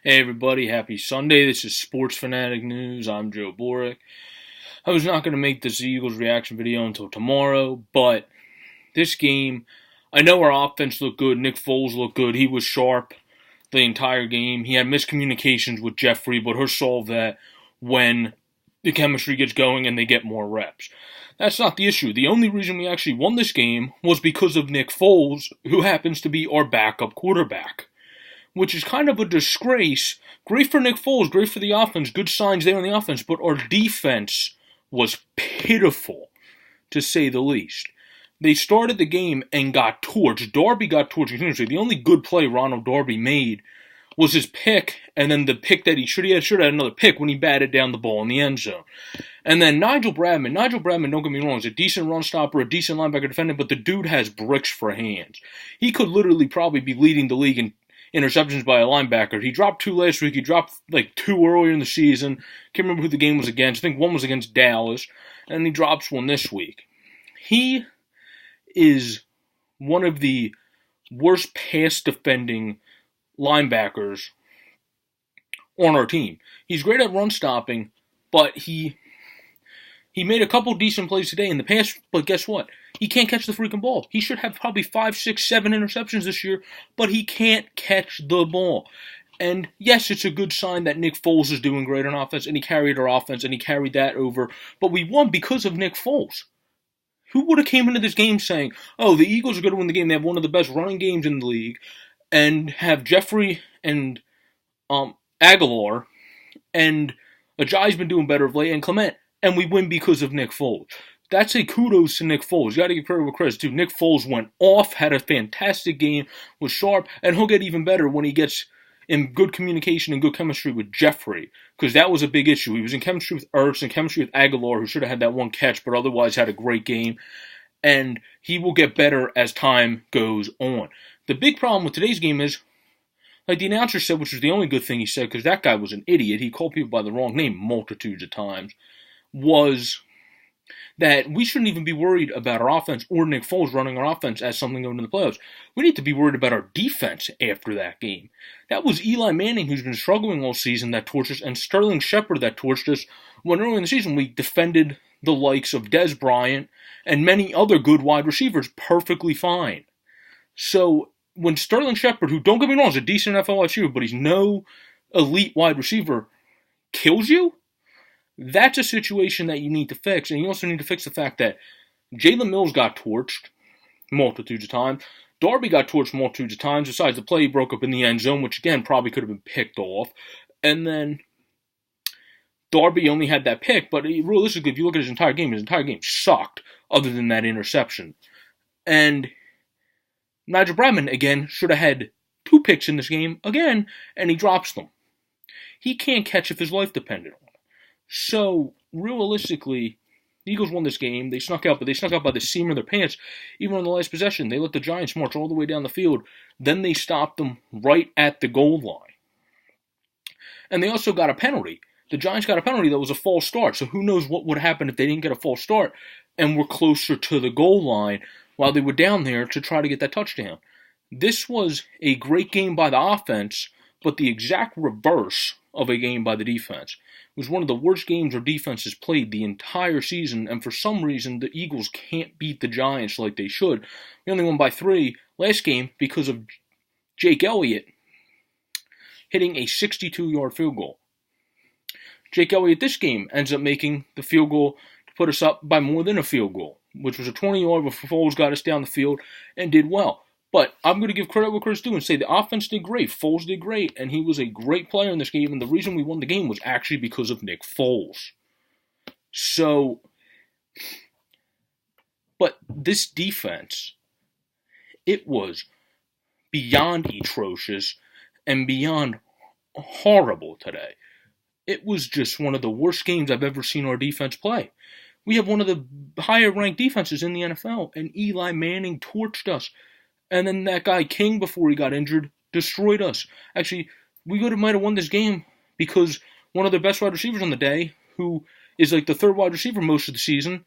Hey everybody, happy Sunday. This is Sports Fanatic News. I'm Joe Boric. I was not going to make this Eagles reaction video until tomorrow, but this game, I know our offense looked good. Nick Foles looked good. He was sharp the entire game. He had miscommunications with Jeffrey, but he'll solve that when the chemistry gets going and they get more reps. That's not the issue. The only reason we actually won this game was because of Nick Foles, who happens to be our backup quarterback, which is kind of a disgrace. Great for Nick Foles, great for the offense, good signs there on the offense, but our defense was pitiful, to say the least. They started the game and got torched. Darby got torched continuously. The only good play Ronald Darby made was his pick, and then the pick that he should have had another pick when he batted down the ball in the end zone. And then Nigel Bradman, don't get me wrong, is a decent run stopper, a decent linebacker defender, but the dude has bricks for hands. He could literally probably be leading the league in interceptions by a linebacker. He dropped 2 last week. He dropped like 2 earlier in the season. Can't remember who the game was against. I think one was against Dallas. And he drops 1 this week. He is one of the worst pass defending linebackers on our team. He's great at run stopping, but he made a couple decent plays today in the pass, but guess what? He can't catch the freaking ball. He should have probably 5, 6, 7 interceptions this year, but he can't catch the ball. And yes, it's a good sign that Nick Foles is doing great on offense, and he carried our offense, and he carried that over. But we won because of Nick Foles. Who would have came into this game saying, oh, the Eagles are going to win the game. They have one of the best running games in the league, and have Jeffrey and Aguilar, and Ajayi's been doing better of late, and Clement, and we win because of Nick Foles. That's a kudos to Nick Foles. You got to give credit where credit's due. Nick Foles went off, had a fantastic game, was sharp, and he'll get even better when he gets in good communication and good chemistry with Jeffrey, because that was a big issue. He was in chemistry with Ertz and chemistry with Aguilar, who should have had that 1 catch, but otherwise had a great game, and he will get better as time goes on. The big problem with today's game is, like the announcer said, which was the only good thing he said, because that guy was an idiot, he called people by the wrong name multitudes of times, was that we shouldn't even be worried about our offense or Nick Foles running our offense as something going into the playoffs. We need to be worried about our defense after that game. That was Eli Manning, who's been struggling all season, that torched us, and Sterling Shepard that torched us when early in the season we defended the likes of Dez Bryant and many other good wide receivers perfectly fine. So when Sterling Shepard, who, don't get me wrong, is a decent NFL wide receiver, but he's no elite wide receiver, kills you, that's a situation that you need to fix. And you also need to fix the fact that Jalen Mills got torched multitudes of times. Darby got torched multitudes of times, besides the play he broke up in the end zone, which again probably could have been picked off. And then Darby only had that pick, but realistically, if you look at his entire game sucked, other than that interception. And Nigel Bradman, again, should have had 2 picks in this game, again, and he drops them. He can't catch if his life depended on it. So, realistically, the Eagles won this game. They snuck out, but they snuck out by the seam of their pants. Even on the last possession, they let the Giants march all the way down the field. Then they stopped them right at the goal line. And they also got a penalty. The Giants got a penalty that was a false start. So who knows what would happen if they didn't get a false start and were closer to the goal line while they were down there to try to get that touchdown. This was a great game by the offense, but the exact reverse of a game by the defense. It was one of the worst games our defense has played the entire season, and for some reason, the Eagles can't beat the Giants like they should. We only won by 3 last game because of Jake Elliott hitting a 62-yard field goal. Jake Elliott this game ends up making the field goal to put us up by more than a field goal, which was a 20-yard before Foles got us down the field and did well. But I'm going to give credit where credit's due and say the offense did great. Foles did great, and he was a great player in this game, and the reason we won the game was actually because of Nick Foles. So, but this defense, it was beyond atrocious and beyond horrible today. It was just one of the worst games I've ever seen our defense play. We have one of the higher-ranked defenses in the NFL, and Eli Manning torched us. And then that guy King, before he got injured, destroyed us. Actually, we might have won this game because one of their best wide receivers on the day, who is like the 3rd wide receiver most of the season,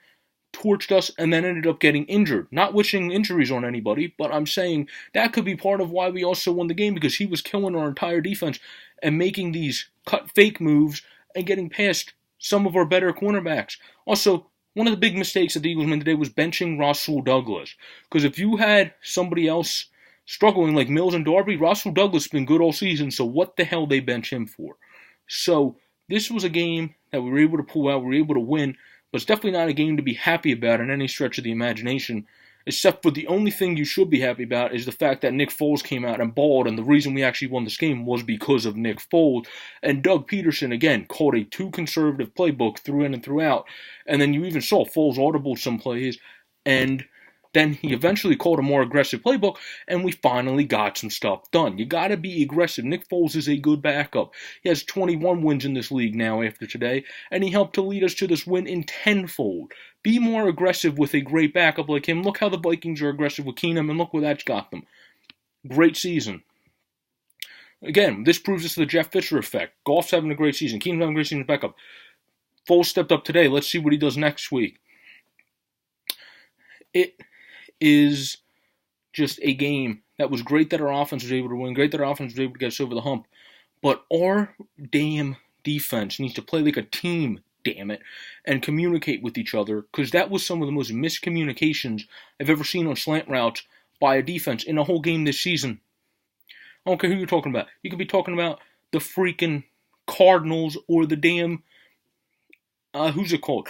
torched us and then ended up getting injured. Not wishing injuries on anybody, but I'm saying that could be part of why we also won the game, because he was killing our entire defense and making these cut fake moves and getting past some of our better cornerbacks. Also, one of the big mistakes that the Eagles made today was benching Rasul Douglas. Because if you had somebody else struggling like Mills and Darby, Rasul Douglas has been good all season, so what the hell they bench him for? So this was a game that we were able to pull out, we were able to win, but it's definitely not a game to be happy about in any stretch of the imagination, except for the only thing you should be happy about is the fact that Nick Foles came out and balled, and the reason we actually won this game was because of Nick Foles. And Doug Peterson, again, called a too conservative playbook through in and throughout, and then you even saw Foles audible some plays, and then he eventually called a more aggressive playbook, and we finally got some stuff done. You got to be aggressive. Nick Foles is a good backup. He has 21 wins in this league now after today, and he helped to lead us to this win in tenfold. Be more aggressive with a great backup like him. Look how the Vikings are aggressive with Keenum, and look where that's got them. Great season. Again, this proves us the Jeff Fisher effect. Goff's having a great season. Keenum's having a great season as backup. Foles stepped up today. Let's see what he does next week. It is just a game that was great that our offense was able to win, great that our offense was able to get us over the hump, but our damn defense needs to play like a team, damn it, and communicate with each other, because that was some of the most miscommunications I've ever seen on slant routes by a defense in a whole game this season. I don't care who you're talking about. You could be talking about the freaking Cardinals or the damn, who's it called?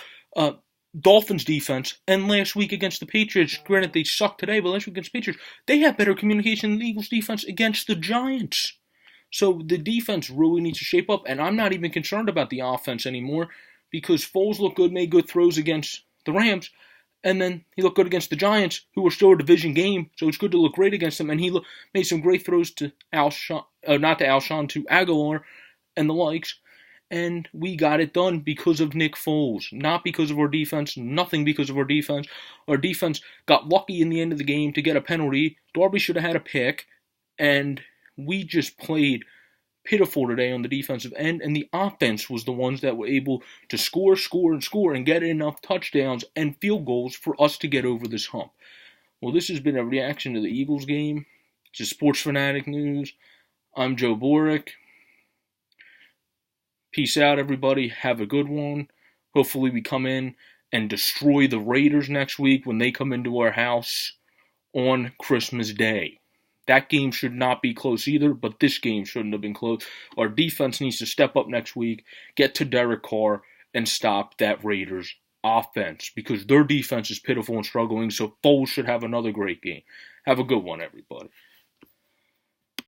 Dolphins defense, and last week against the Patriots, granted they sucked today, but last week against the Patriots, they had better communication than the Eagles defense against the Giants. So the defense really needs to shape up, and I'm not even concerned about the offense anymore, because Foles looked good, made good throws against the Rams, and then he looked good against the Giants, who were still a division game, so it's good to look great against them, and he made some great throws to to Aguilar and the likes. And we got it done because of Nick Foles, not because of our defense, nothing because of our defense. Our defense got lucky in the end of the game to get a penalty. Darby should have had a pick, and we just played pitiful today on the defensive end, and the offense was the ones that were able to score, and get enough touchdowns and field goals for us to get over this hump. Well, this has been a reaction to the Eagles game. This is Sports Fanatic News. I'm Joe Boric. Peace out, everybody. Have a good one. Hopefully we come in and destroy the Raiders next week when they come into our house on Christmas Day. That game should not be close either, but this game shouldn't have been close. Our defense needs to step up next week, get to Derek Carr, and stop that Raiders offense, because their defense is pitiful and struggling, so Foles should have another great game. Have a good one, everybody.